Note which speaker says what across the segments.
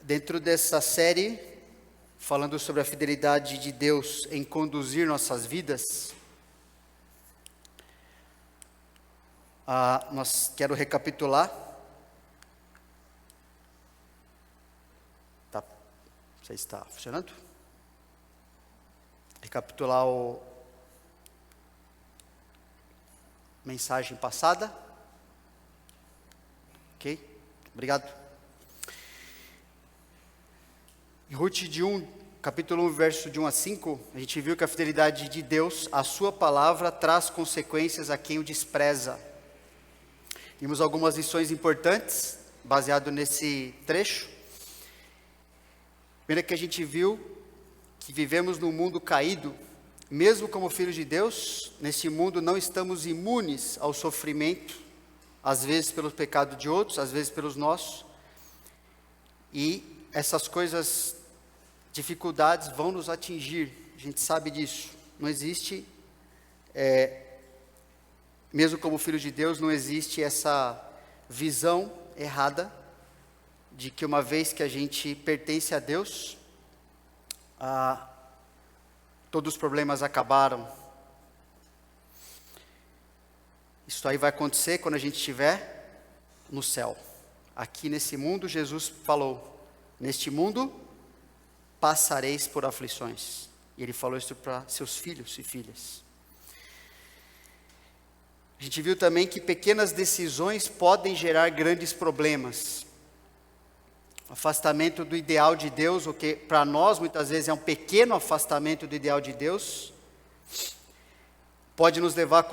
Speaker 1: Dentro dessa série, falando sobre a fidelidade de Deus em conduzir nossas vidas, quero recapitular. Tá, não sei se está funcionando. Recapitular a mensagem passada. Ok? Obrigado. Em Ruth capítulo 1, verso de 1 a 5, a gente viu que a fidelidade de Deus, a sua palavra, traz consequências a quem o despreza. Vimos algumas lições importantes, baseado nesse trecho. Primeiro que a gente viu que vivemos num mundo caído, mesmo como filhos de Deus, nesse mundo não estamos imunes ao sofrimento, às vezes pelo pecado de outros, às vezes pelos nossos, e essas coisas, dificuldades vão nos atingir, a gente sabe disso. Não existe, mesmo como filho de Deus, não existe essa visão errada de que uma vez que a gente pertence a Deus, todos os problemas acabaram. Isso aí vai acontecer quando a gente estiver no céu. Aqui nesse mundo, Jesus falou, neste mundo passareis por aflições. E ele falou isso para seus filhos e filhas. A gente viu também que pequenas decisões podem gerar grandes problemas. Afastamento do ideal de Deus, o que para nós muitas vezes é um pequeno afastamento do ideal de Deus, pode nos levar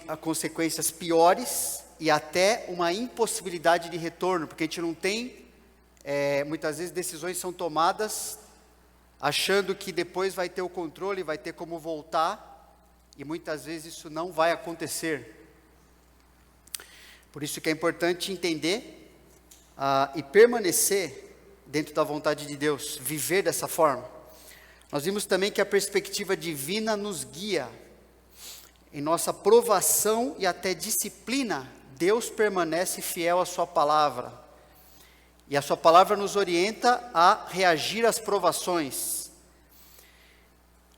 Speaker 1: a consequências piores e até uma impossibilidade de retorno, porque a gente não tem, muitas vezes decisões são tomadas achando que depois vai ter o controle, vai ter como voltar, e muitas vezes isso não vai acontecer. Por isso que é importante entender e permanecer dentro da vontade de Deus, viver dessa forma. Nós vimos também que a perspectiva divina nos guia. Em nossa provação e até disciplina, Deus permanece fiel à sua palavra. E a sua palavra nos orienta a reagir às provações.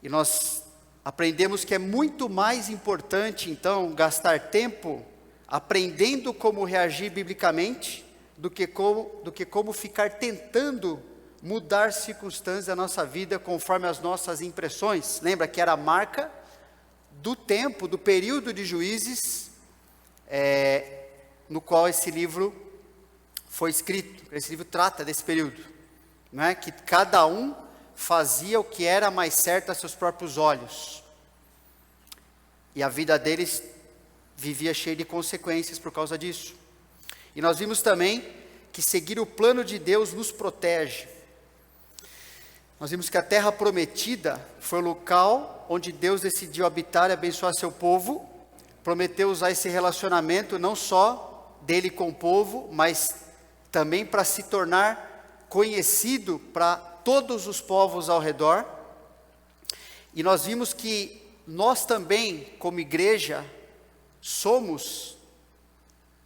Speaker 1: E nós aprendemos que é muito mais importante, então, gastar tempo aprendendo como reagir biblicamente, do que como ficar tentando mudar circunstâncias da nossa vida conforme as nossas impressões. Lembra que era a marca do tempo, do período de Juízes, no qual esse livro foi escrito. Esse livro trata desse período, não é? Que cada um fazia o que era mais certo a seus próprios olhos, e a vida deles vivia cheia de consequências por causa disso. E nós vimos também que seguir o plano de Deus nos protege. Nós vimos que a terra prometida foi o local onde Deus decidiu habitar e abençoar seu povo. Prometeu usar esse relacionamento não só dele com o povo, mas também para se tornar conhecido para todos os povos ao redor. E nós vimos que nós também, como igreja, somos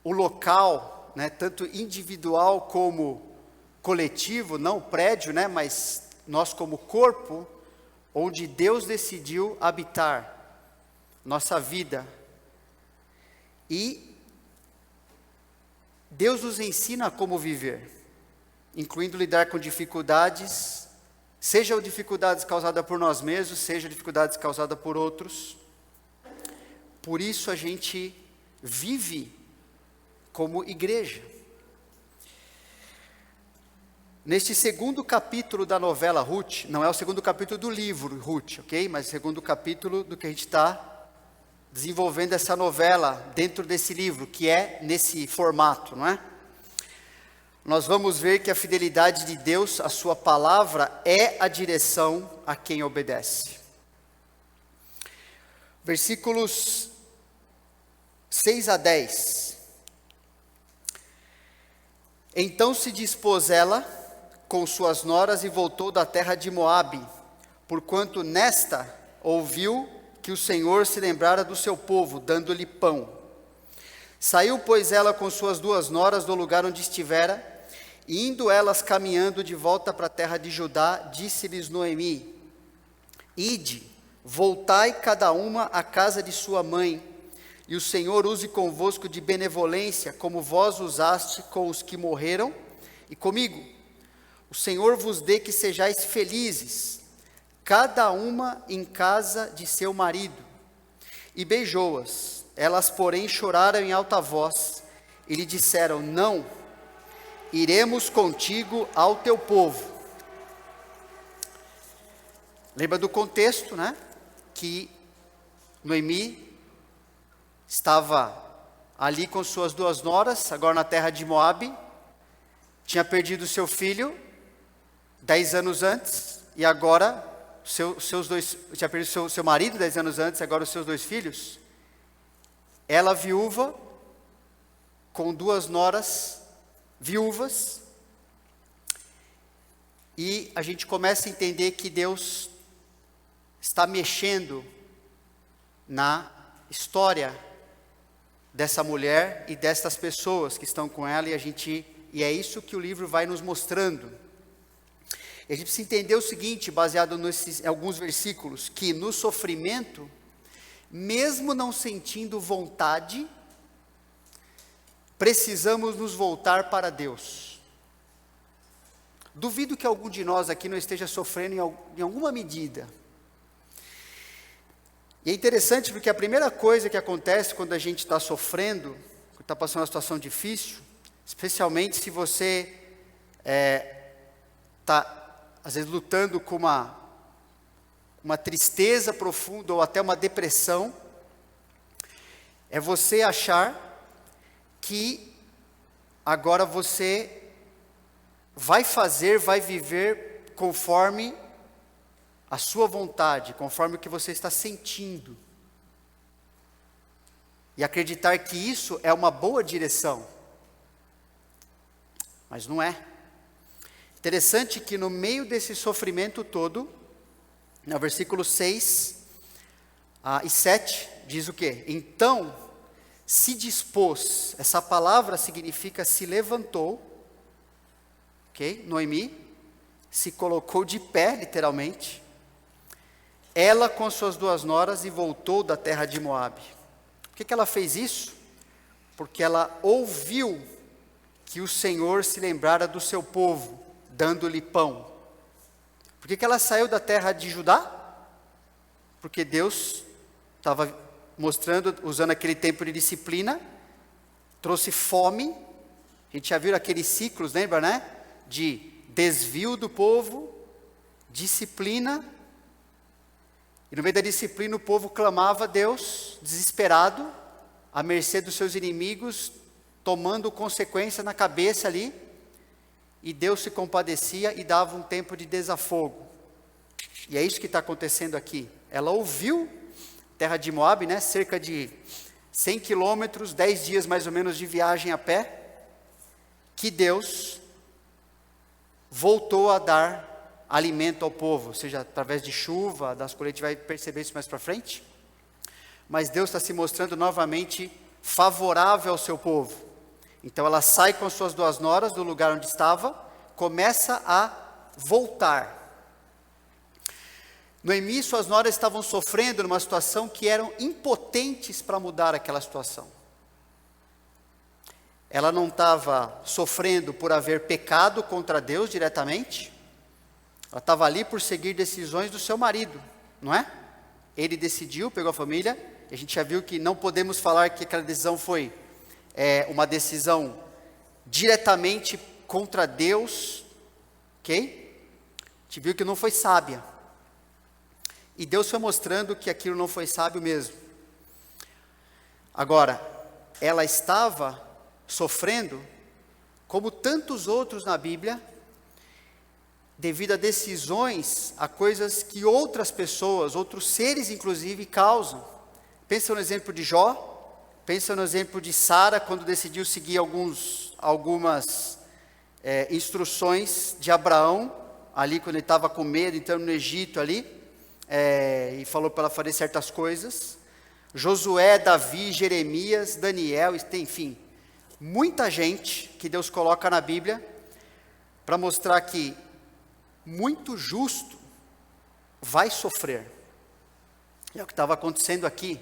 Speaker 1: o local, tanto individual como coletivo, não o prédio, mas nós como corpo, onde Deus decidiu habitar nossa vida. E Deus nos ensina como viver, incluindo lidar com dificuldades, sejam dificuldades causadas por nós mesmos, sejam dificuldades causadas por outros. Por isso a gente vive como igreja. Neste segundo capítulo da novela Ruth, não é o segundo capítulo do livro Ruth, ok? Mas o segundo capítulo do que a gente está desenvolvendo essa novela dentro desse livro, que é nesse formato, não é? Nós vamos ver que a fidelidade de Deus, a sua palavra, é a direção a quem obedece. Versículos 6 a 10. Então se dispôs ela com suas noras e voltou da terra de Moabe, porquanto nesta ouviu que o Senhor se lembrara do seu povo, dando-lhe pão. Saiu, pois, ela com suas duas noras do lugar onde estivera, Indo elas caminhando de volta para a terra de Judá, disse-lhes Noemi: Ide, voltai cada uma à casa de sua mãe, e o Senhor use convosco de benevolência, como vós usaste com os que morreram e comigo. O Senhor vos dê que sejais felizes, cada uma em casa de seu marido. E beijou-as. Elas, porém, choraram em alta voz, e lhe disseram: Não, iremos contigo ao teu povo. Lembra do contexto, né? Que Noemi estava ali com suas 2 noras, agora na terra de Moabe, tinha perdido seu filho 10 anos antes, e agora tinha perdido seu marido 10 anos antes, agora os seus 2 filhos. Ela viúva, com 2 noras viúvas, e a gente começa a entender que Deus está mexendo na história dessa mulher e destas pessoas que estão com ela, e é isso que o livro vai nos mostrando. E a gente precisa entender o seguinte, baseado em alguns versículos, que no sofrimento, mesmo não sentindo vontade, precisamos nos voltar para Deus. Duvido que algum de nós aqui não esteja sofrendo em alguma medida. E é interessante porque a primeira coisa que acontece quando a gente está sofrendo, quando está passando uma situação difícil, especialmente se você está, às vezes, lutando com uma tristeza profunda ou até uma depressão, é você achar que agora você vai viver conforme a sua vontade, conforme o que você está sentindo. E acreditar que isso é uma boa direção. Mas não é. Interessante que no meio desse sofrimento todo, no versículo 6 e 7, diz o quê? Então, se dispôs, essa palavra significa se levantou, ok? Noemi se colocou de pé, literalmente, ela com suas 2 noras, e voltou da terra de Moabe. Por que ela fez isso? Porque ela ouviu que o Senhor se lembrara do seu povo, dando-lhe pão. Por que ela saiu da terra de Judá? Porque Deus estava mostrando, usando aquele tempo de disciplina, trouxe fome. A gente já viu aqueles ciclos, lembra, né? De desvio do povo, disciplina. E no meio da disciplina o povo clamava a Deus, desesperado, à mercê dos seus inimigos, tomando consequência na cabeça ali. E Deus se compadecia e dava um tempo de desafogo. E é isso que está acontecendo aqui. Ela ouviu, terra de Moabe, né, cerca de 100 quilômetros, 10 dias mais ou menos de viagem a pé, que Deus voltou a dar alimento ao povo, seja através de chuva, das colheitas, a gente vai perceber isso mais para frente. Mas Deus está se mostrando novamente favorável ao seu povo. Então ela sai com suas 2 noras do lugar onde estava, começa a voltar. Noemi e suas noras estavam sofrendo numa situação que eram impotentes para mudar aquela situação. Ela não estava sofrendo por haver pecado contra Deus diretamente. Ela estava ali por seguir decisões do seu marido, não é? Ele decidiu, pegou a família. A gente já viu que não podemos falar que aquela decisão foi uma decisão diretamente contra Deus, ok? A gente viu que não foi sábia. E Deus foi mostrando que aquilo não foi sábio mesmo. Agora, ela estava sofrendo, como tantos outros na Bíblia, devido a decisões, a coisas que outras pessoas, outros seres inclusive, causam. Pensa no exemplo de Jó, pensa no exemplo de Sara, quando decidiu seguir algumas instruções de Abraão, ali quando ele estava com medo, entrando no Egito ali, e falou para ela fazer certas coisas. Josué, Davi, Jeremias, Daniel, enfim, muita gente que Deus coloca na Bíblia, para mostrar que muito justo vai sofrer. É o que estava acontecendo aqui.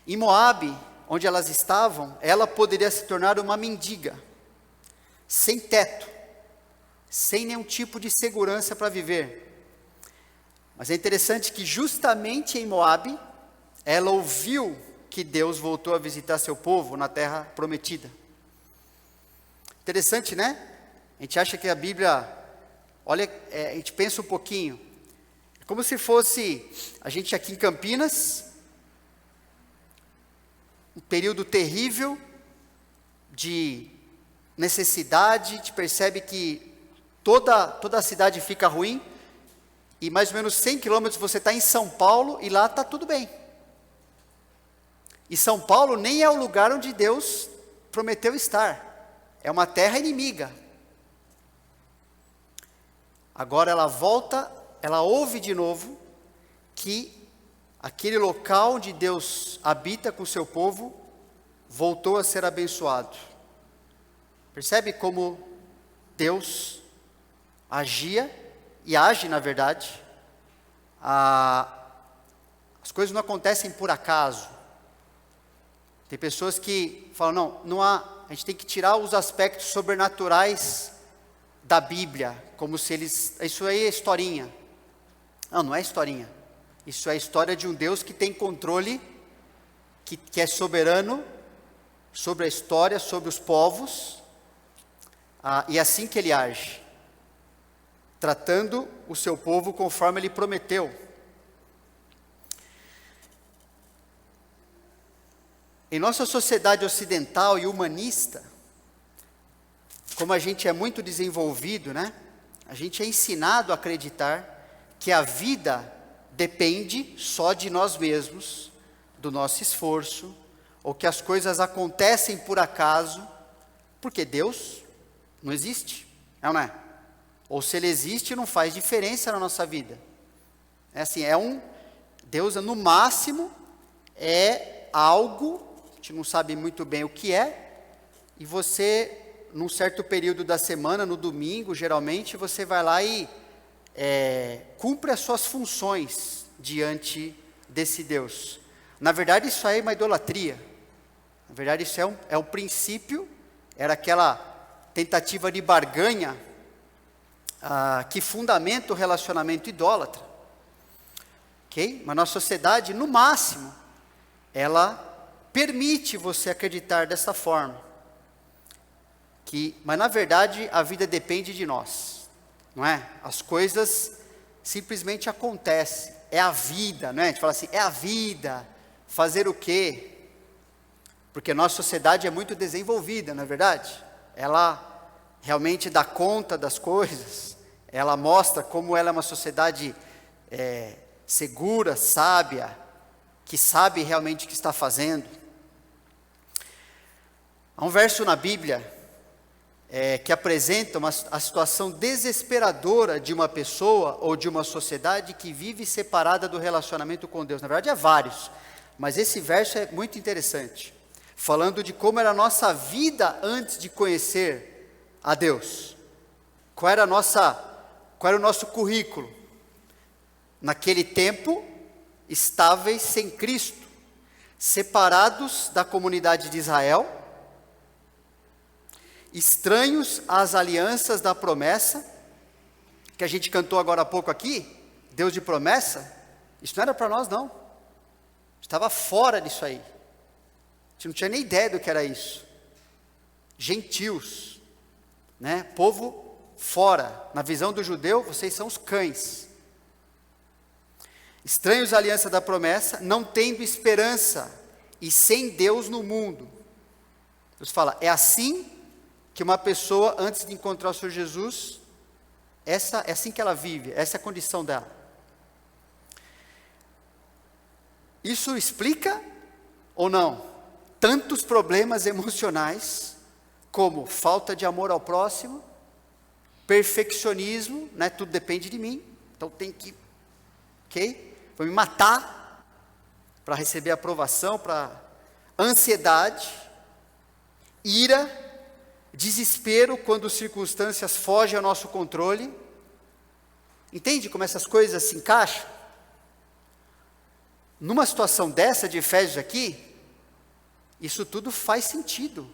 Speaker 1: Em Moabe, onde elas estavam, ela poderia se tornar uma mendiga, sem teto, sem nenhum tipo de segurança para viver. Mas é interessante que justamente em Moabe, ela ouviu que Deus voltou a visitar seu povo na terra prometida. Interessante, né? A gente acha que a Bíblia, olha, a gente pensa um pouquinho, é como se fosse a gente aqui em Campinas, um período terrível de necessidade, a gente percebe que toda a cidade fica ruim, e mais ou menos 100 quilômetros você está em São Paulo, e lá está tudo bem. E São Paulo nem é o lugar onde Deus prometeu estar, é uma terra inimiga. Agora ela volta, ela ouve de novo que aquele local onde Deus habita com o seu povo voltou a ser abençoado. Percebe como Deus agia e age, na verdade? As coisas não acontecem por acaso. Tem pessoas que falam, a gente tem que tirar os aspectos sobrenaturais da Bíblia, como se isso aí é historinha. Não é historinha. Isso é a história de um Deus que tem controle, que é soberano sobre a história, sobre os povos, e é assim que ele age, tratando o seu povo conforme ele prometeu. Em nossa sociedade ocidental e humanista, como a gente é muito desenvolvido, né? A gente é ensinado a acreditar que a vida depende só de nós mesmos, do nosso esforço, ou que as coisas acontecem por acaso, porque Deus não existe, não é? Ou se Ele existe, não faz diferença na nossa vida. É assim, Deus no máximo é algo, a gente não sabe muito bem o que é, e você, num certo período da semana, no domingo, geralmente, você vai lá e cumpre as suas funções diante desse Deus. Na verdade, isso aí é uma idolatria. Na verdade, isso é um princípio, era aquela tentativa de barganha que fundamenta o relacionamento idólatra. Ok? Mas na sociedade, no máximo, ela permite você acreditar dessa forma. Mas na verdade, a vida depende de nós. Não é? As coisas simplesmente acontecem. É a vida, né? A gente fala assim, é a vida. Fazer o quê? Porque a nossa sociedade é muito desenvolvida, não é verdade? Ela realmente dá conta das coisas. Ela mostra como ela é uma sociedade segura, sábia, que sabe realmente o que está fazendo. Há um verso na Bíblia que apresenta a situação desesperadora de uma pessoa ou de uma sociedade que vive separada do relacionamento com Deus. Na verdade, há vários, mas esse verso é muito interessante, falando de como era a nossa vida antes de conhecer a Deus. Qual era o nosso currículo? Naquele tempo, estáveis sem Cristo, separados da comunidade de Israel, estranhos às alianças da promessa, que a gente cantou agora há pouco aqui, Deus de promessa, isso não era para nós não, estava fora disso aí, a gente não tinha nem ideia do que era isso, gentios, né? Povo fora, na visão do judeu, vocês são os cães, estranhos à aliança da promessa, não tendo esperança, e sem Deus no mundo. Deus fala, é assim que uma pessoa, antes de encontrar o Senhor Jesus, é assim que ela vive, essa é a condição dela. Isso explica ou não tantos problemas emocionais, como falta de amor ao próximo, perfeccionismo, né? Tudo depende de mim, então tem que, vou me matar para receber aprovação, para ansiedade, ira, desespero quando circunstâncias fogem ao nosso controle. Entende como essas coisas se encaixam? Numa situação dessa de Efésios aqui, isso tudo faz sentido.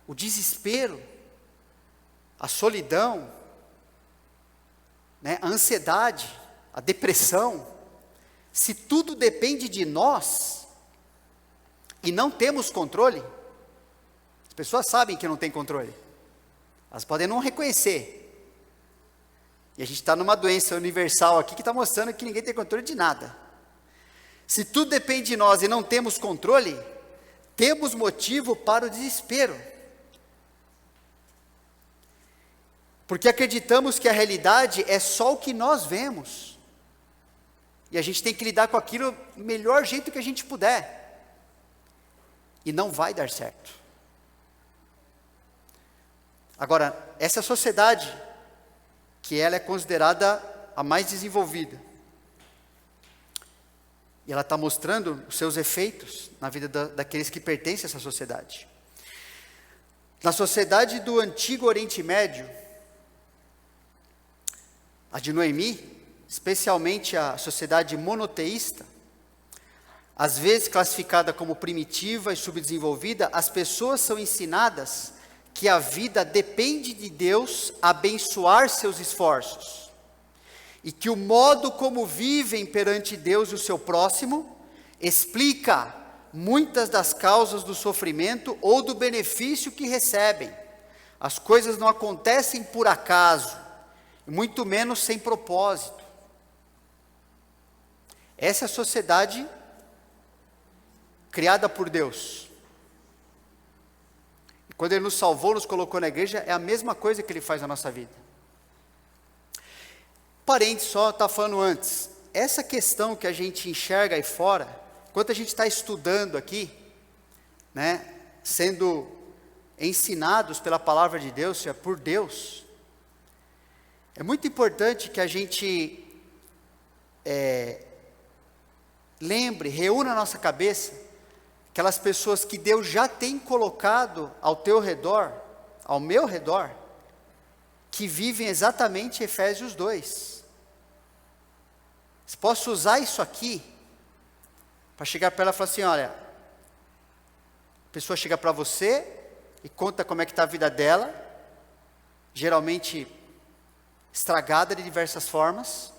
Speaker 1: O desespero, a solidão, né, a ansiedade, a depressão. Se tudo depende de nós e não temos controle, as pessoas sabem que não tem controle. Elas podem não reconhecer. E a gente está numa doença universal aqui que está mostrando que ninguém tem controle de nada. Se tudo depende de nós e não temos controle, temos motivo para o desespero. Porque acreditamos que a realidade é só o que nós vemos. E a gente tem que lidar com aquilo do melhor jeito que a gente puder. E não vai dar certo. Agora, essa sociedade, que ela é considerada a mais desenvolvida, e ela está mostrando os seus efeitos na vida daqueles que pertencem a essa sociedade. Na sociedade do antigo Oriente Médio, a de Noemi, especialmente a sociedade monoteísta, às vezes classificada como primitiva e subdesenvolvida, as pessoas são ensinadas que a vida depende de Deus abençoar seus esforços, e que o modo como vivem perante Deus e o seu próximo explica muitas das causas do sofrimento ou do benefício que recebem. As coisas não acontecem por acaso, muito menos sem propósito. Essa é a sociedade criada por Deus. E quando Ele nos salvou, nos colocou na igreja, é a mesma coisa que Ele faz na nossa vida. Parente só está falando antes, essa questão que a gente enxerga aí fora, enquanto a gente está estudando aqui, né, sendo ensinados pela palavra de Deus, por Deus, é muito importante que a gente lembre, reúna na nossa cabeça, aquelas pessoas que Deus já tem colocado ao teu redor, ao meu redor, que vivem exatamente Efésios 2. Posso usar isso aqui para chegar para ela e falar assim: olha, a pessoa chega para você e conta como é que está a vida dela, geralmente estragada de diversas formas.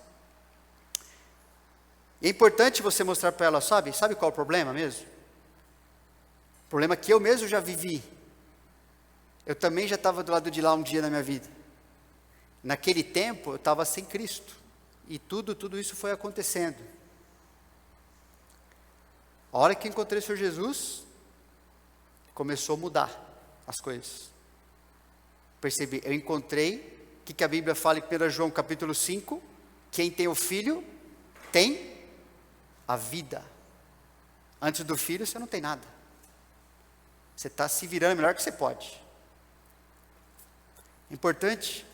Speaker 1: E é importante você mostrar para ela, sabe qual é o problema mesmo? O problema que eu mesmo já vivi. Eu também já estava do lado de lá um dia na minha vida. Naquele tempo eu estava sem Cristo. E tudo isso foi acontecendo. A hora que encontrei o Senhor Jesus, começou a mudar as coisas. Percebi, eu encontrei, o que a Bíblia fala em 1 João capítulo 5, quem tem o Filho, tem a vida. Antes do Filho, você não tem nada. Você está se virando o melhor que você pode. Importante,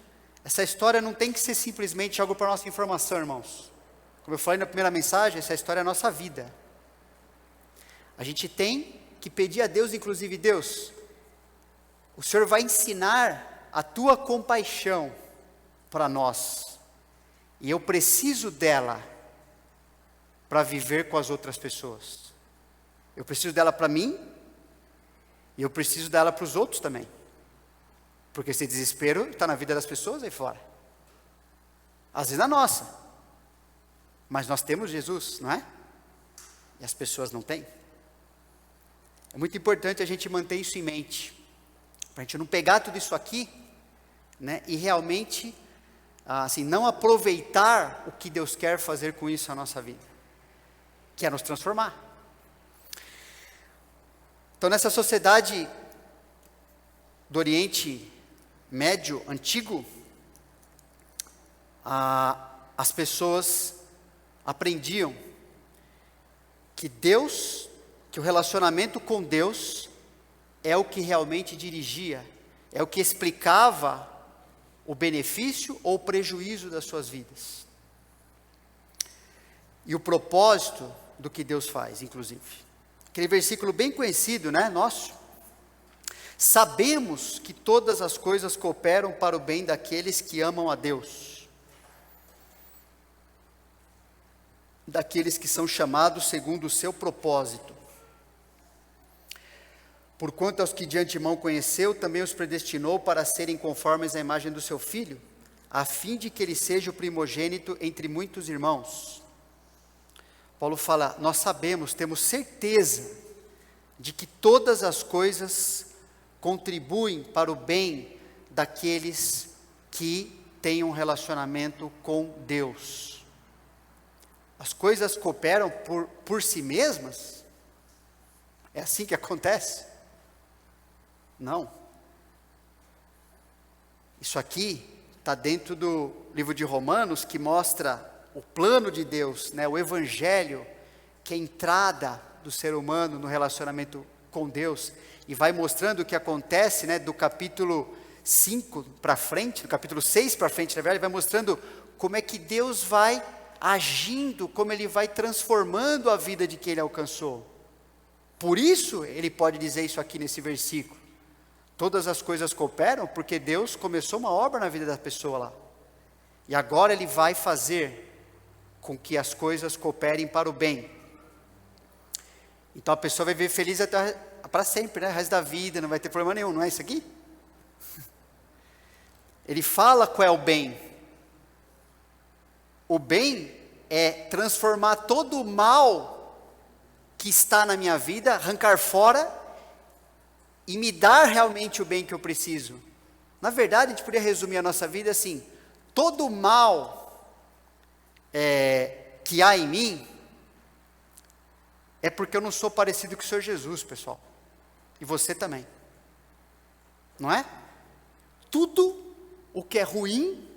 Speaker 1: essa história não tem que ser simplesmente algo para nossa informação, irmãos. Como eu falei na primeira mensagem, essa história é a nossa vida. A gente tem que pedir a Deus, inclusive Deus, o Senhor vai ensinar a tua compaixão para nós. E eu preciso dela para viver com as outras pessoas. Eu preciso dela para mim, e eu preciso dela para os outros também. Porque esse desespero está na vida das pessoas aí fora. Às vezes na nossa. Mas nós temos Jesus, não é? E as pessoas não têm. É muito importante a gente manter isso em mente. Para a gente não pegar tudo isso aqui, né, e realmente, assim, não aproveitar o que Deus quer fazer com isso na nossa vida. Que é nos transformar. Então, nessa sociedade do Oriente Médio, antigo, as pessoas aprendiam que Deus, que o relacionamento com Deus é o que realmente dirigia, é o que explicava o benefício ou o prejuízo das suas vidas. E o propósito do que Deus faz, inclusive. Aquele versículo bem conhecido, né, nosso. Sabemos que todas as coisas cooperam para o bem daqueles que amam a Deus, daqueles que são chamados segundo o seu propósito. Porquanto aos que de antemão conheceu, também os predestinou para serem conformes à imagem do seu Filho, a fim de que ele seja o primogênito entre muitos irmãos. Paulo fala, nós sabemos, temos certeza de que todas as coisas contribuem para o bem daqueles que têm um relacionamento com Deus. As coisas cooperam por si mesmas? É assim que acontece? Não. Isso aqui está dentro do livro de Romanos, que mostra o plano de Deus, né? O Evangelho, que é a entrada do ser humano no relacionamento com Deus, e vai mostrando o que acontece, né, do capítulo 5 para frente, do capítulo 6 para frente, na verdade, vai mostrando como é que Deus vai agindo, como Ele vai transformando a vida de quem Ele alcançou. Por isso, Ele pode dizer isso aqui nesse versículo. Todas as coisas cooperam, porque Deus começou uma obra na vida da pessoa lá. E agora Ele vai fazer com que as coisas cooperem para o bem. Então a pessoa vai viver feliz até para sempre, né? O resto da vida, não vai ter problema nenhum, não é isso aqui? Ele fala qual é o bem. O bem é transformar todo o mal que está na minha vida, arrancar fora e me dar realmente o bem que eu preciso. Na verdade, a gente poderia resumir a nossa vida assim: todo o mal que há em mim é porque eu não sou parecido com o Senhor Jesus, pessoal. E você também. Não é? Tudo o que é ruim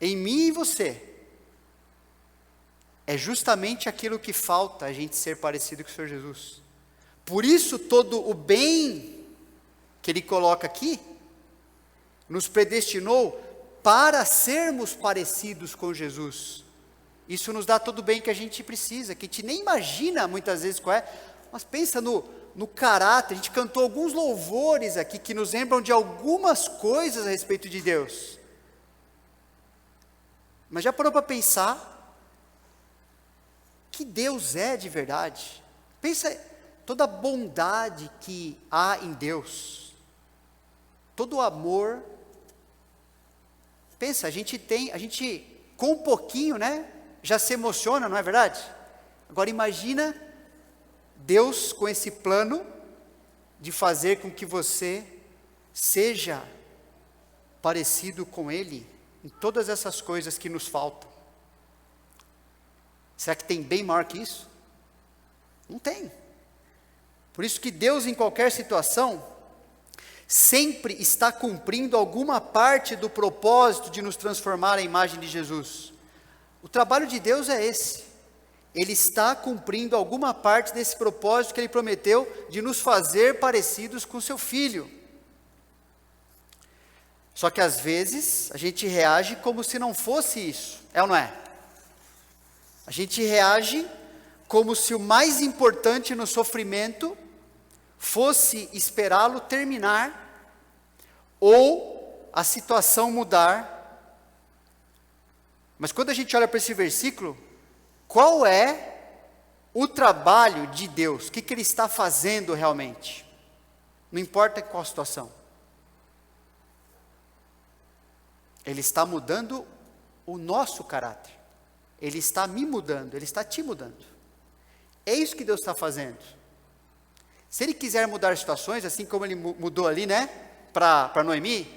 Speaker 1: em mim e você é justamente aquilo que falta a gente ser parecido com o Senhor Jesus. Por isso todo o bem que Ele coloca aqui nos predestinou para sermos parecidos com Jesus. Isso nos dá todo o bem que a gente precisa, que a gente nem imagina muitas vezes qual é, mas pensa no caráter. A gente cantou alguns louvores aqui que nos lembram de algumas coisas a respeito de Deus. Mas já parou para pensar que Deus é de verdade? Pensa toda a bondade que há em Deus, todo o amor. Pensa, a gente com um pouquinho, né, já se emociona, não é verdade? Agora imagina Deus com esse plano de fazer com que você seja parecido com Ele em todas essas coisas que nos faltam. Será que tem bem maior que isso? Não tem. Por isso que Deus, em qualquer situação, sempre está cumprindo alguma parte do propósito de nos transformar à imagem de Jesus. O trabalho de Deus é esse. Ele está cumprindo alguma parte desse propósito que Ele prometeu de nos fazer parecidos com seu Filho. Só que às vezes a gente reage como se não fosse isso, é ou não é? A gente reage como se o mais importante no sofrimento fosse esperá-lo terminar, ou a situação mudar. Mas quando a gente olha para esse versículo, qual é o trabalho de Deus? O que Ele está fazendo realmente? Não importa qual a situação. Ele está mudando o nosso caráter. Ele está me mudando, Ele está te mudando. É isso que Deus está fazendo. Se Ele quiser mudar situações, assim como Ele mudou ali, né, para Noemi,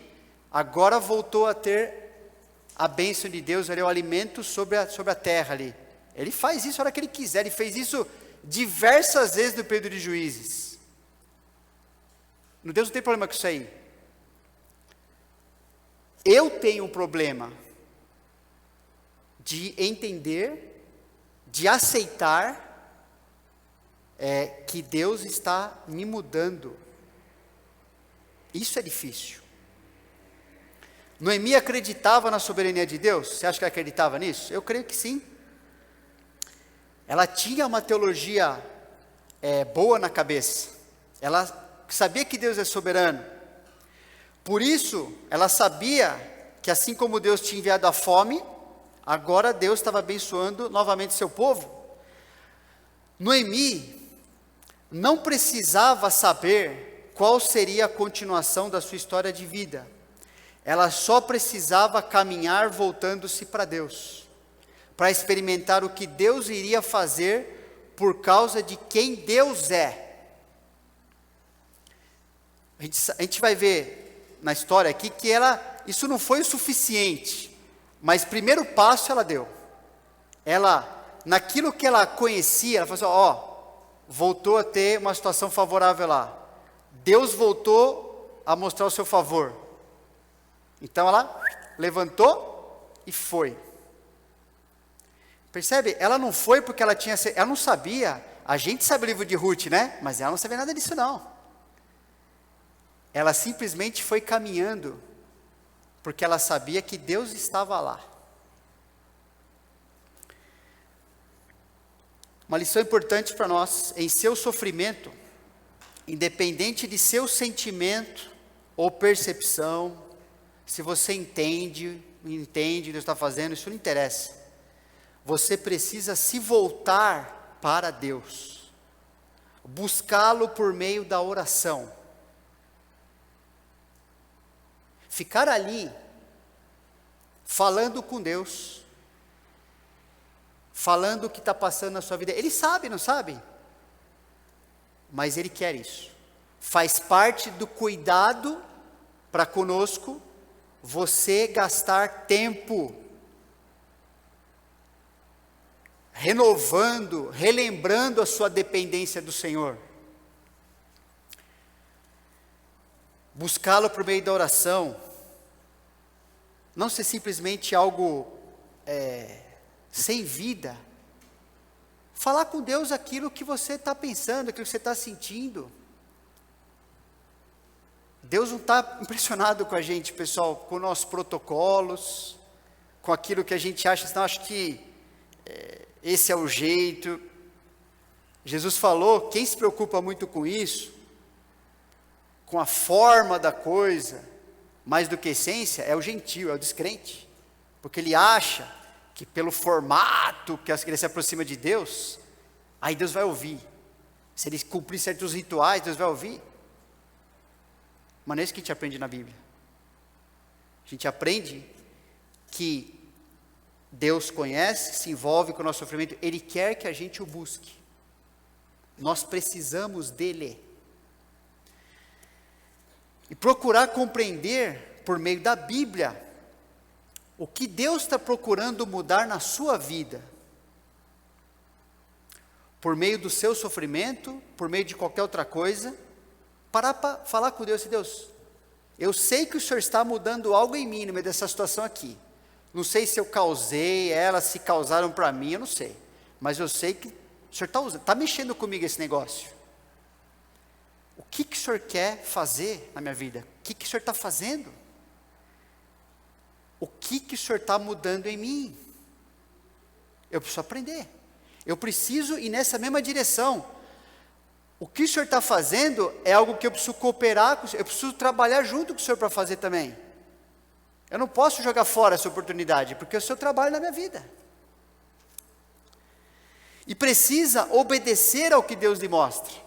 Speaker 1: agora voltou a ter a bênção de Deus, ali, o alimento sobre a terra ali. Ele faz isso a hora que Ele quiser. Ele fez isso diversas vezes no período de Juízes. Deus não tem problema com isso aí. Eu tenho um problema de entender, de aceitar que Deus está me mudando. Isso é difícil. Noemi acreditava na soberania de Deus? Você acha que ela acreditava nisso? Eu creio que sim. Ela tinha uma teologia boa na cabeça. Ela sabia que Deus é soberano. Por isso, ela sabia que assim como Deus tinha enviado a fome, agora Deus estava abençoando novamente seu povo. Noemi não precisava saber qual seria a continuação da sua história de vida. Ela só precisava caminhar voltando-se para Deus, para experimentar o que Deus iria fazer por causa de quem Deus é. A gente vai ver na história aqui que isso não foi o suficiente, mas primeiro passo ela deu. Naquilo que ela conhecia, ela falou assim, voltou a ter uma situação favorável lá. Deus voltou a mostrar o seu favor. Então ela levantou e foi. Percebe? Ela não foi porque ela não sabia. A gente sabe o livro de Ruth, né? Mas ela não sabia nada disso não. Ela simplesmente foi caminhando, porque ela sabia que Deus estava lá. Uma lição importante para nós: em seu sofrimento, independente de seu sentimento ou percepção, se você entende o que Deus está fazendo, isso não interessa. Você precisa se voltar para Deus, buscá-lo por meio da oração. Ficar ali, falando com Deus, falando o que está passando na sua vida. Ele sabe, não sabe? Mas Ele quer isso. Faz parte do cuidado para conosco, você gastar tempo, renovando, relembrando a sua dependência do Senhor. Buscá-lo por meio da oração, não ser simplesmente algo sem vida. Falar com Deus aquilo que você está pensando, aquilo que você está sentindo. Deus não está impressionado com a gente, pessoal, com nossos protocolos, com aquilo que a gente acha, não, acho que esse é o jeito. Jesus falou, quem se preocupa muito com isso, com a forma da coisa, mais do que essência, é o gentio, é o descrente. Porque ele acha que pelo formato que ele se aproxima de Deus, aí Deus vai ouvir. Se ele cumprir certos rituais, Deus vai ouvir. Mas não é isso que a gente aprende na Bíblia. A gente aprende que Deus conhece, se envolve com o nosso sofrimento, Ele quer que a gente o busque. Nós precisamos dEle. E procurar compreender, por meio da Bíblia, o que Deus está procurando mudar na sua vida. Por meio do seu sofrimento, por meio de qualquer outra coisa, parar para falar com Deus, Deus, eu sei que o Senhor está mudando algo em mim no meio dessa situação aqui. Não sei se eu causei ela, se causaram para mim, eu não sei. Mas eu sei que o Senhor está mexendo comigo esse negócio. O que o Senhor quer fazer na minha vida? O que o Senhor está fazendo? O que o Senhor está mudando em mim? Eu preciso aprender. Eu preciso ir nessa mesma direção. O que o Senhor está fazendo é algo que eu preciso cooperar, eu preciso trabalhar junto com o Senhor para fazer também. Eu não posso jogar fora essa oportunidade, porque o Senhor trabalha na minha vida. E precisa obedecer ao que Deus lhe mostra.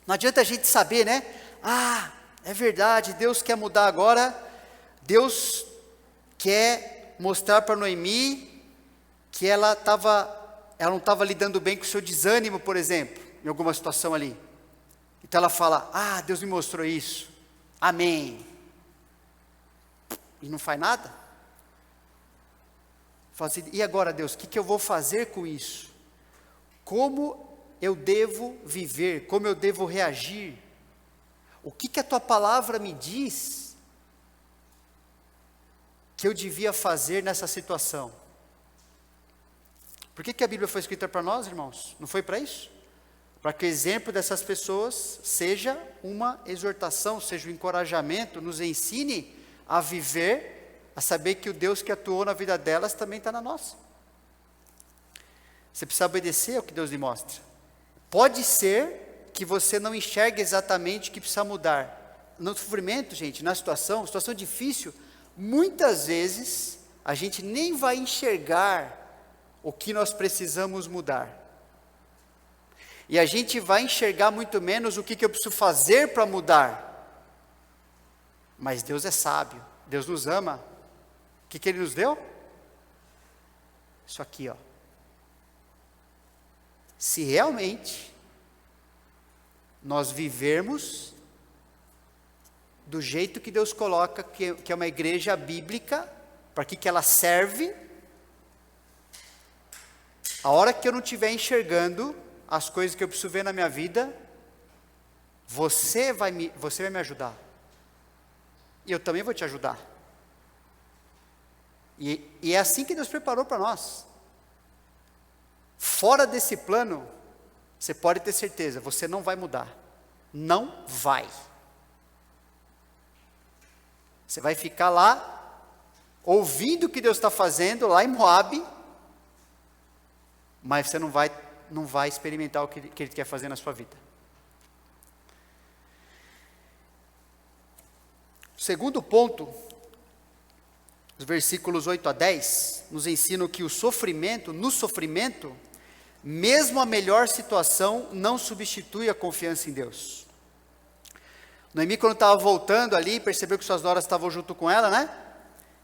Speaker 1: Não adianta a gente saber, né? É verdade, Deus quer mudar agora. Deus quer mostrar para Noemi que ela não estava lidando bem com o seu desânimo, por exemplo, em alguma situação ali. Então ela fala, Deus me mostrou isso, amém. E não faz nada. Fala assim, e agora Deus, o que eu vou fazer com isso? Como eu devo viver? Como eu devo reagir? O que a tua palavra me diz que eu devia fazer nessa situação? Por que a Bíblia foi escrita para nós, irmãos? Não foi para isso? Para que o exemplo dessas pessoas seja uma exortação, seja um encorajamento, nos ensine a viver, a saber que o Deus que atuou na vida delas também está na nossa. Você precisa obedecer ao que Deus lhe mostra. Pode ser que você não enxerga exatamente o que precisa mudar. No sofrimento, gente, na situação difícil, muitas vezes a gente nem vai enxergar o que nós precisamos mudar. E a gente vai enxergar muito menos o que eu preciso fazer para mudar. Mas Deus é sábio, Deus nos ama. O que Ele nos deu? Isso aqui, ó. Se realmente nós vivermos do jeito que Deus coloca, que é uma igreja bíblica, para que ela serve, a hora que eu não estiver enxergando as coisas que eu preciso ver na minha vida, você vai me ajudar. E eu também vou te ajudar. E é assim que Deus preparou para nós. Fora desse plano, você pode ter certeza, você não vai mudar. Não vai. Você vai ficar lá, ouvindo o que Deus está fazendo, lá em Moabe, mas você não vai experimentar o que Ele quer fazer na sua vida. O segundo ponto, os versículos 8 a 10, nos ensinam que no sofrimento, mesmo a melhor situação não substitui a confiança em Deus. Noemi, quando estava voltando ali, percebeu que suas noras estavam junto com ela, né?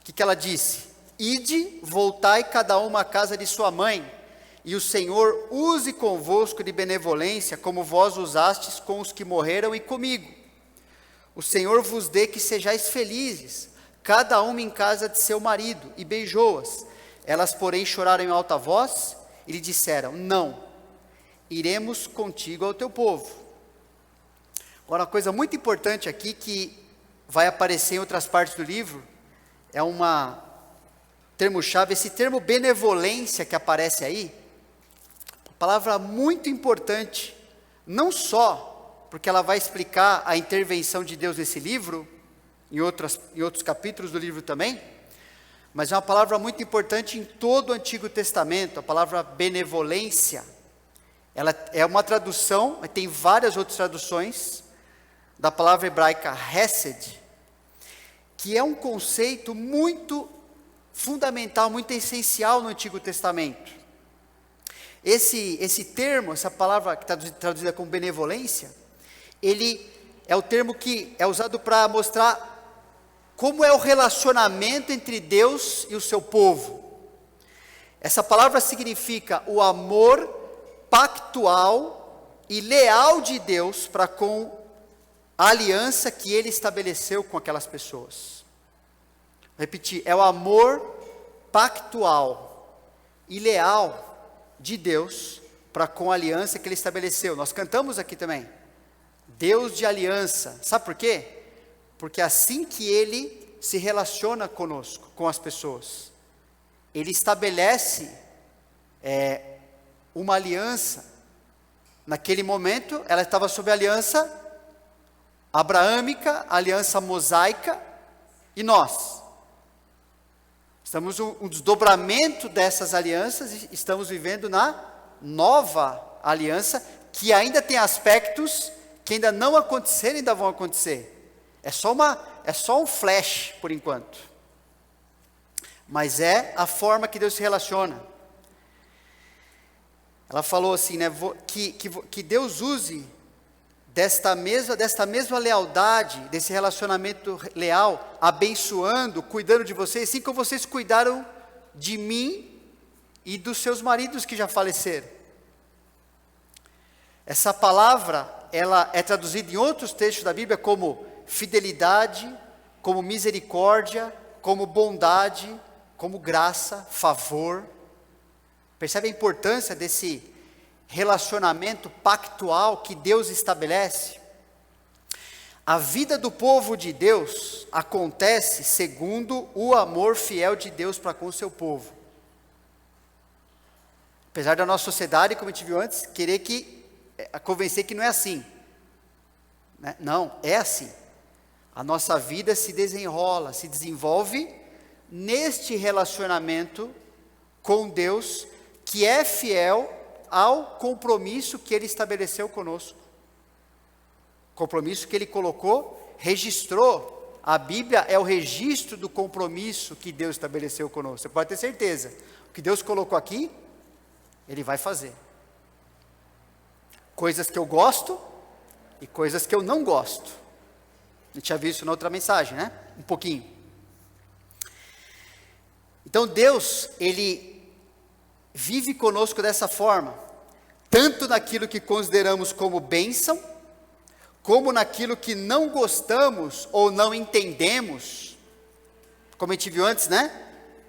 Speaker 1: O que ela disse? Ide, voltai cada uma à casa de sua mãe, e o Senhor use convosco de benevolência, como vós usastes com os que morreram e comigo. O Senhor vos dê que sejais felizes, cada uma em casa de seu marido, e beijou-as. Elas, porém, choraram em alta voz, e lhe disseram, não, iremos contigo ao teu povo. Agora, uma coisa muito importante aqui, que vai aparecer em outras partes do livro, é termo-chave, esse termo benevolência que aparece aí, palavra muito importante, não só porque ela vai explicar a intervenção de Deus nesse livro, em outros capítulos do livro também, mas é uma palavra muito importante em todo o Antigo Testamento, a palavra benevolência. Ela é uma tradução, mas tem várias outras traduções, da palavra hebraica hesed, que é um conceito muito fundamental, muito essencial no Antigo Testamento. Esse termo, essa palavra que está traduzida como benevolência, ele é o termo que é usado para mostrar como é o relacionamento entre Deus e o seu povo. Essa palavra significa o amor pactual e leal de Deus para com a aliança que Ele estabeleceu com aquelas pessoas. Vou repetir, é o amor pactual e leal de Deus para com a aliança que Ele estabeleceu. Nós cantamos aqui também, Deus de aliança. Sabe por quê? Porque assim que Ele se relaciona conosco, com as pessoas, Ele estabelece uma aliança. Naquele momento, ela estava sob a aliança abraâmica, a aliança mosaica, e nós estamos um desdobramento dessas alianças, e estamos vivendo na nova aliança, que ainda tem aspectos que ainda não aconteceram e ainda vão acontecer. É só um flash por enquanto. Mas é a forma que Deus se relaciona. Ela falou assim, né, que Deus use desta mesma lealdade, desse relacionamento leal, abençoando, cuidando de vocês, assim como vocês cuidaram de mim e dos seus maridos que já faleceram. Essa palavra, ela é traduzida em outros textos da Bíblia como fidelidade, como misericórdia, como bondade, como graça, favor. Percebe a importância desse relacionamento pactual que Deus estabelece? A vida do povo de Deus acontece segundo o amor fiel de Deus para com o seu povo. Apesar da nossa sociedade, como a gente viu antes, convencer que não é assim. Né? Não, é assim. A nossa vida se desenrola, se desenvolve neste relacionamento com Deus, que é fiel ao compromisso que Ele estabeleceu conosco. Compromisso que ele colocou, registrou. A Bíblia é o registro do compromisso que Deus estabeleceu conosco. Você pode ter certeza. O que Deus colocou aqui, Ele vai fazer. Coisas que eu gosto e coisas que eu não gosto. A gente já viu isso na outra mensagem, né? Um pouquinho. Então Deus, Ele vive conosco dessa forma, tanto naquilo que consideramos como bênção, como naquilo que não gostamos ou não entendemos, como a gente viu antes, né?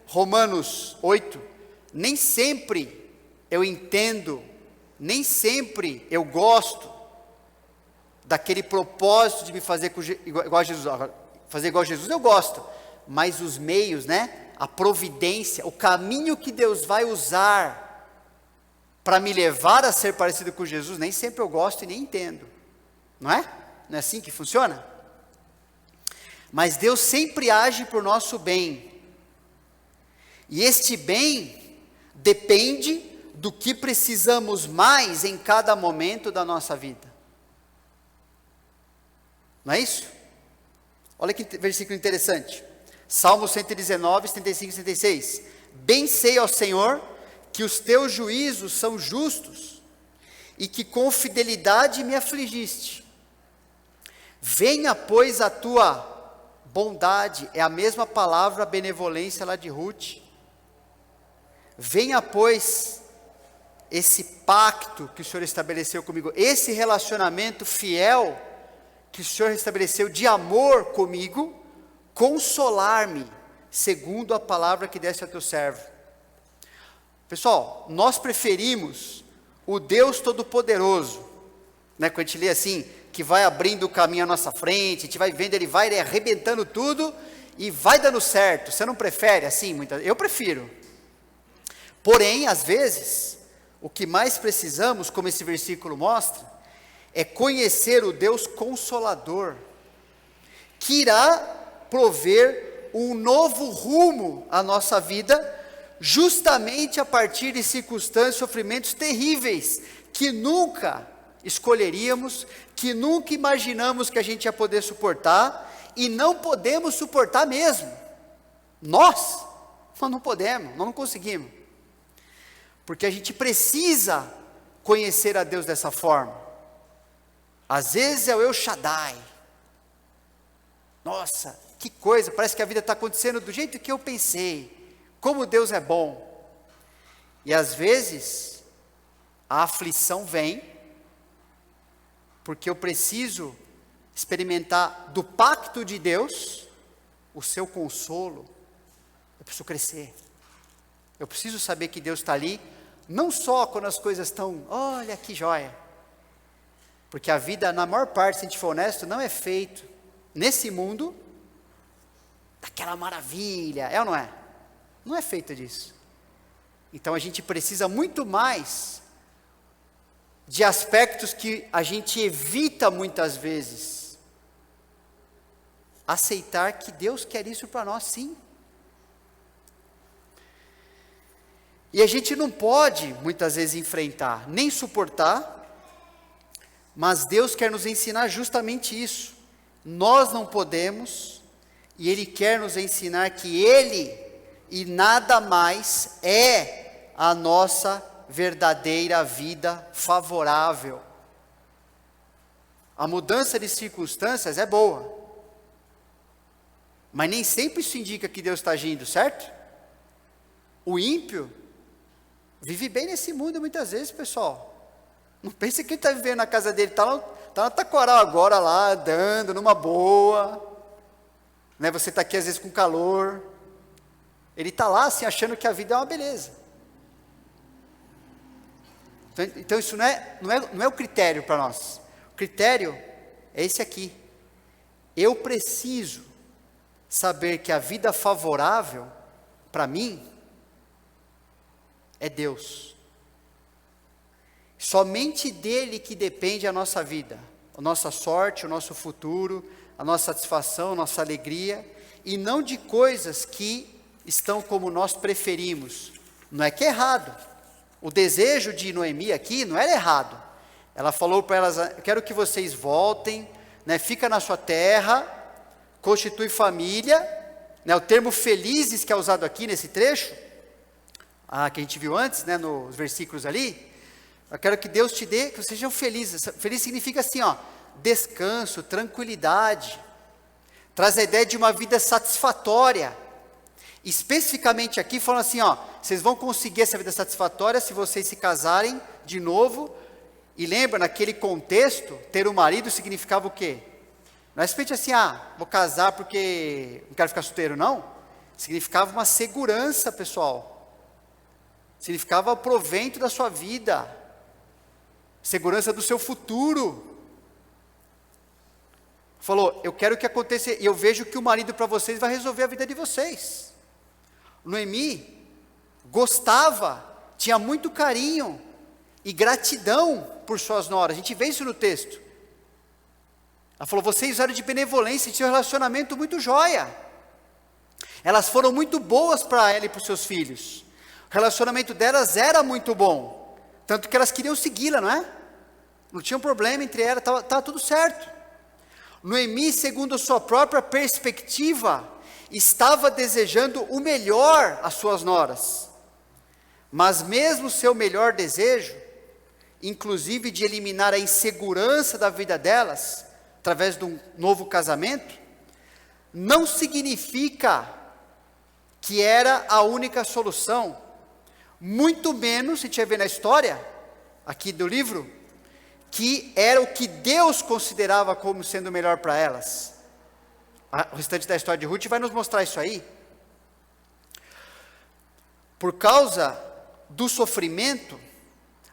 Speaker 1: Romanos 8, nem sempre eu entendo, nem sempre eu gosto daquele propósito de me fazer igual a Jesus. Fazer igual a Jesus eu gosto, mas os meios, né? A providência, o caminho que Deus vai usar para me levar a ser parecido com Jesus, nem sempre eu gosto e nem entendo. Não é? Não é assim que funciona? Mas Deus sempre age por nosso bem. E este bem depende do que precisamos mais em cada momento da nossa vida. Não é isso? Olha que versículo interessante. Salmo 119, 75 e 76. Bem sei ao Senhor que os teus juízos são justos e que com fidelidade me afligiste. Venha, pois, a tua bondade, é a mesma palavra benevolência lá de Ruth. Venha, pois, esse pacto que o Senhor estabeleceu comigo, esse relacionamento fiel que o Senhor estabeleceu de amor comigo, consolar-me, segundo a palavra que deste a teu servo. Pessoal, nós preferimos o Deus Todo-Poderoso, né? Quando a gente lê assim, que vai abrindo o caminho à nossa frente, a gente vai vendo, ele vai arrebentando tudo, e vai dando certo. Você não prefere assim? Eu prefiro. Porém, às vezes, o que mais precisamos, como esse versículo mostra, é conhecer o Deus Consolador, que irá prover um novo rumo à nossa vida, justamente a partir de circunstâncias, sofrimentos terríveis, que nunca escolheríamos, que nunca imaginamos que a gente ia poder suportar, e não podemos suportar mesmo. Nós não podemos, nós não conseguimos, porque a gente precisa conhecer a Deus dessa forma. Às vezes é o El Shaddai. Nossa, que coisa, parece que a vida está acontecendo do jeito que eu pensei, como Deus é bom. E às vezes, a aflição vem, porque eu preciso experimentar do pacto de Deus, o seu consolo. Eu preciso crescer, eu preciso saber que Deus está ali, não só quando as coisas estão, olha que joia, porque a vida, na maior parte, se a gente for honesto, não é feito nesse mundo, daquela maravilha, é ou não é? Não é feito disso. Então a gente precisa muito mais de aspectos que a gente evita muitas vezes. Aceitar que Deus quer isso para nós, sim. E a gente não pode, muitas vezes, enfrentar, nem suportar, mas Deus quer nos ensinar justamente isso. Nós não podemos, e Ele quer nos ensinar que Ele e nada mais é a nossa verdadeira vida favorável. A mudança de circunstâncias é boa, mas nem sempre isso indica que Deus está agindo, certo? O ímpio vive bem nesse mundo muitas vezes, pessoal. Não pense que ele está vivendo na casa dele, está no Taquaral agora lá, andando numa boa, né? Você está aqui às vezes com calor, ele está lá assim achando que a vida é uma beleza. Então isso não é o critério para nós. O critério é esse aqui. Eu preciso saber que a vida favorável para mim é Deus. Somente dele que depende a nossa vida, a nossa sorte, o nosso futuro, a nossa satisfação, a nossa alegria, e não de coisas que estão como nós preferimos. Não é que é errado. O desejo de Noemi aqui não era errado. Ela falou para elas, eu quero que vocês voltem né? Fica na sua terra, constitui família, né? O termo felizes que é usado aqui nesse trecho, que a gente viu antes, né? Nos versículos ali, eu quero que Deus te dê, que vocês sejam felizes. Feliz significa assim, descanso, tranquilidade, traz a ideia de uma vida satisfatória. Especificamente aqui falando assim, vocês vão conseguir essa vida satisfatória se vocês se casarem de novo. E lembra, naquele contexto, ter um marido significava o quê? Não é simplesmente assim, vou casar porque não quero ficar solteiro, não. Significava uma segurança, pessoal. Significava o provento da sua vida. Segurança do seu futuro. Falou, eu quero que aconteça, e eu vejo que o marido para vocês vai resolver a vida de vocês. Noemi gostava, tinha muito carinho e gratidão por suas noras. A gente vê isso no texto. Ela falou, vocês eram de benevolência, tinham um relacionamento muito jóia. Elas foram muito boas para ela e para os seus filhos. O relacionamento delas era muito bom. Tanto que elas queriam segui-la, não é? Não tinha um problema entre elas, estava tudo certo. Noemi, segundo sua própria perspectiva, estava desejando o melhor às suas noras. Mas mesmo seu melhor desejo, inclusive de eliminar a insegurança da vida delas, através de um novo casamento, não significa que era a única solução. Muito menos, se a gente vai ver na história, aqui do livro, que era o que Deus considerava como sendo melhor para elas. O restante da história de Ruth vai nos mostrar isso aí. Por causa do sofrimento,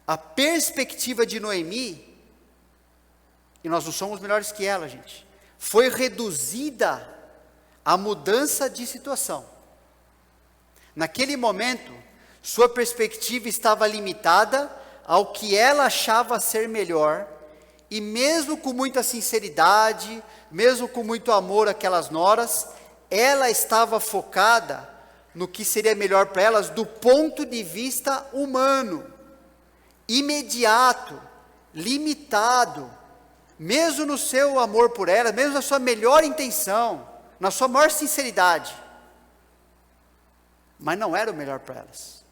Speaker 1: a perspectiva de Noemi, e nós não somos melhores que ela, gente, foi reduzida à mudança de situação. Naquele momento, sua perspectiva estava limitada ao que ela achava ser melhor, e mesmo com muita sinceridade, mesmo com muito amor àquelas noras, ela estava focada no que seria melhor para elas do ponto de vista humano, imediato, limitado, mesmo no seu amor por elas, mesmo na sua melhor intenção, na sua maior sinceridade, mas não era o melhor para elas.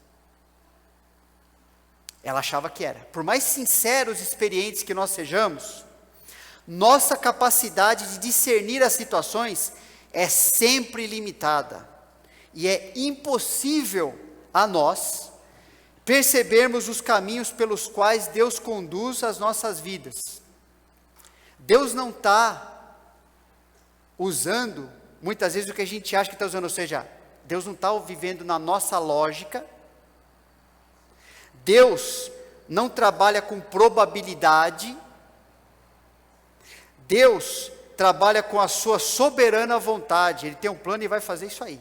Speaker 1: Ela achava que era. Por mais sinceros e experientes que nós sejamos, nossa capacidade de discernir as situações é sempre limitada. E é impossível a nós percebermos os caminhos pelos quais Deus conduz as nossas vidas. Deus não está usando, muitas vezes, o que a gente acha que está usando, ou seja, Deus não está vivendo na nossa lógica. Deus não trabalha com probabilidade. Deus trabalha com a sua soberana vontade. Ele tem um plano e vai fazer isso aí.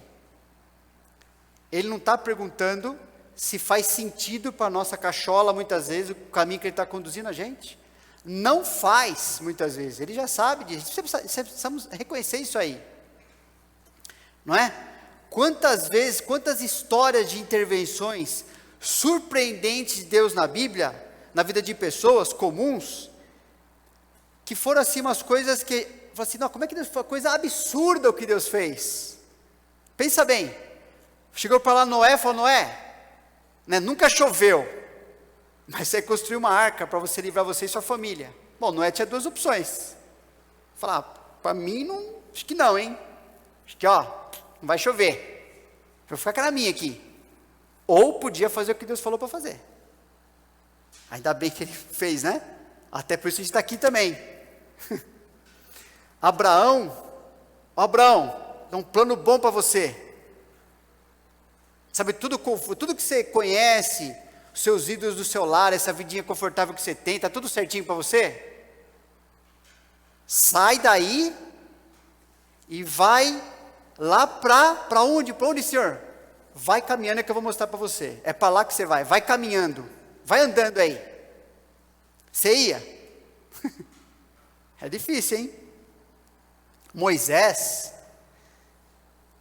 Speaker 1: Ele não está perguntando se faz sentido para a nossa cachola, muitas vezes, o caminho que Ele está conduzindo a gente. Não faz, muitas vezes. Ele já sabe disso. Precisamos reconhecer isso aí. Não é? Quantas vezes, quantas histórias de intervenções surpreendentes de Deus na Bíblia, na vida de pessoas comuns, que foram assim umas coisas que, assim, não, como é que Deus, foi coisa absurda o que Deus fez. Pensa bem, chegou para lá Noé, falou, Noé, né, nunca choveu, mas você construiu uma arca para você livrar você e sua família. Bom, Noé tinha duas opções. Falar, para mim, não, acho que não, hein, acho que não vai chover, vou ficar com a minha aqui. Ou podia fazer o que Deus falou para fazer. Ainda bem que ele fez, né? Até por isso a gente está aqui também. Abraão, dá um plano bom para você. Sabe, tudo que você conhece, os seus ídolos do seu lar, essa vidinha confortável que você tem, está tudo certinho para você? Sai daí e vai lá para onde? Para onde, Senhor? Vai caminhando, é que eu vou mostrar para você. É para lá que você vai caminhando, vai andando aí. Você ia? É difícil, hein? Moisés,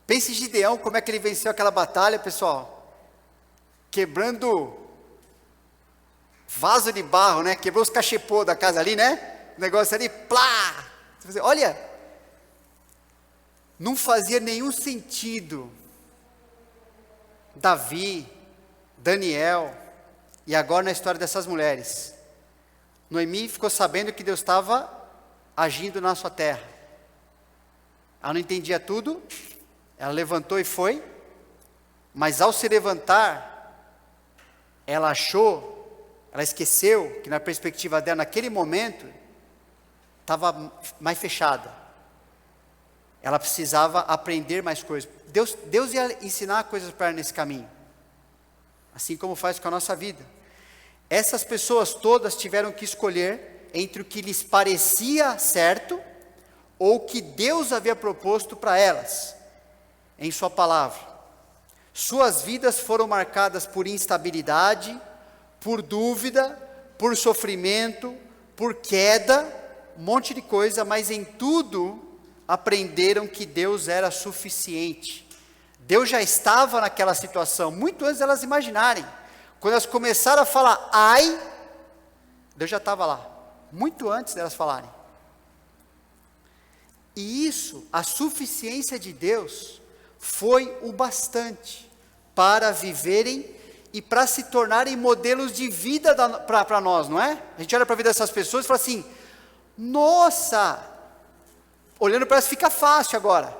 Speaker 1: pense em Gideão, como é que ele venceu aquela batalha, pessoal? Quebrando vaso de barro, né? Quebrou os cachepôs da casa ali, né? O negócio ali, plá! Olha, não fazia nenhum sentido Davi, Daniel, e agora na história dessas mulheres. Noemi ficou sabendo que Deus estava agindo na sua terra. Ela não entendia tudo, ela levantou e foi, mas ao se levantar, ela esqueceu que na perspectiva dela, naquele momento, estava mais fechada. Ela precisava aprender mais coisas. Deus ia ensinar coisas para ela nesse caminho, assim como faz com a nossa vida. Essas pessoas todas tiveram que escolher entre o que lhes parecia certo ou o que Deus havia proposto para elas, em sua palavra. Suas vidas foram marcadas por instabilidade, por dúvida, por sofrimento, por queda, um monte de coisa, mas em tudo aprenderam que Deus era suficiente. Deus já estava naquela situação, muito antes delas imaginarem. Quando elas começaram a falar, ai, Deus já estava lá, muito antes delas falarem. E isso, a suficiência de Deus, foi o bastante para viverem e para se tornarem modelos de vida para nós, não é? A gente olha para a vida dessas pessoas e fala assim, nossa, olhando para elas fica fácil agora.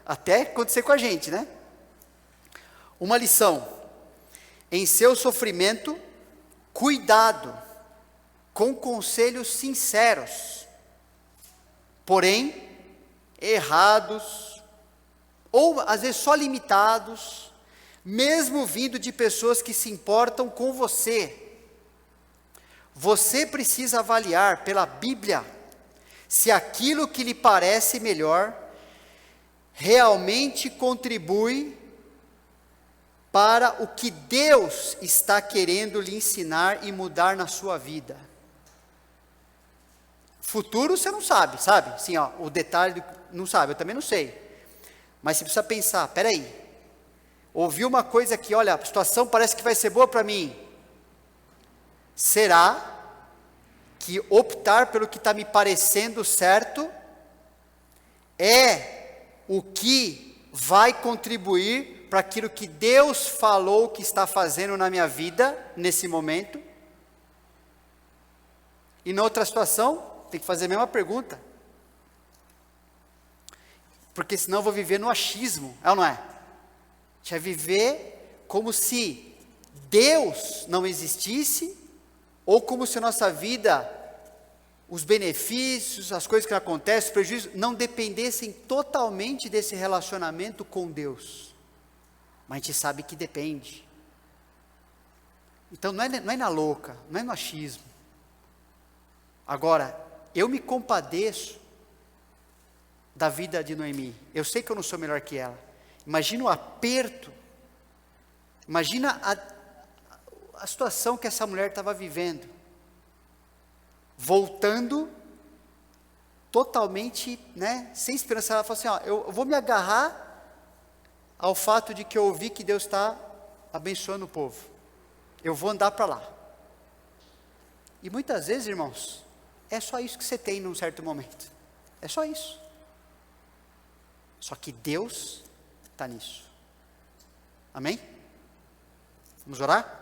Speaker 1: Até acontecer com a gente, né? Uma lição: em seu sofrimento, cuidado, com conselhos sinceros, porém, errados, ou às vezes só limitados, mesmo vindo de pessoas que se importam com você. Você precisa avaliar pela Bíblia, se aquilo que lhe parece melhor, realmente contribui para o que Deus está querendo lhe ensinar e mudar na sua vida. Futuro você não sabe? Sim, o detalhe não sabe, eu também não sei. Mas você precisa pensar, peraí, ouvi uma coisa que, olha, a situação parece que vai ser boa para mim. Será que optar pelo que está me parecendo certo é o que vai contribuir para aquilo que Deus falou que está fazendo na minha vida, nesse momento? E na outra situação, tem que fazer a mesma pergunta. Porque senão eu vou viver no achismo, é ou não é? A gente vai viver como se Deus não existisse, ou como se a nossa vida, os benefícios, as coisas que acontecem, os prejuízos, não dependessem totalmente desse relacionamento com Deus. Mas a gente sabe que depende. Então não é na louca, não é no achismo. Agora, eu me compadeço da vida de Noemi. Eu sei que eu não sou melhor que ela. Imagina o aperto, imagina a situação que essa mulher estava vivendo. Voltando totalmente, sem esperança. Ela falou assim, eu vou me agarrar ao fato de que eu ouvi que Deus está abençoando o povo. Eu vou andar para lá. E muitas vezes, irmãos, é só isso que você tem num certo momento. É só isso. Só que Deus está nisso. Amém? Vamos orar?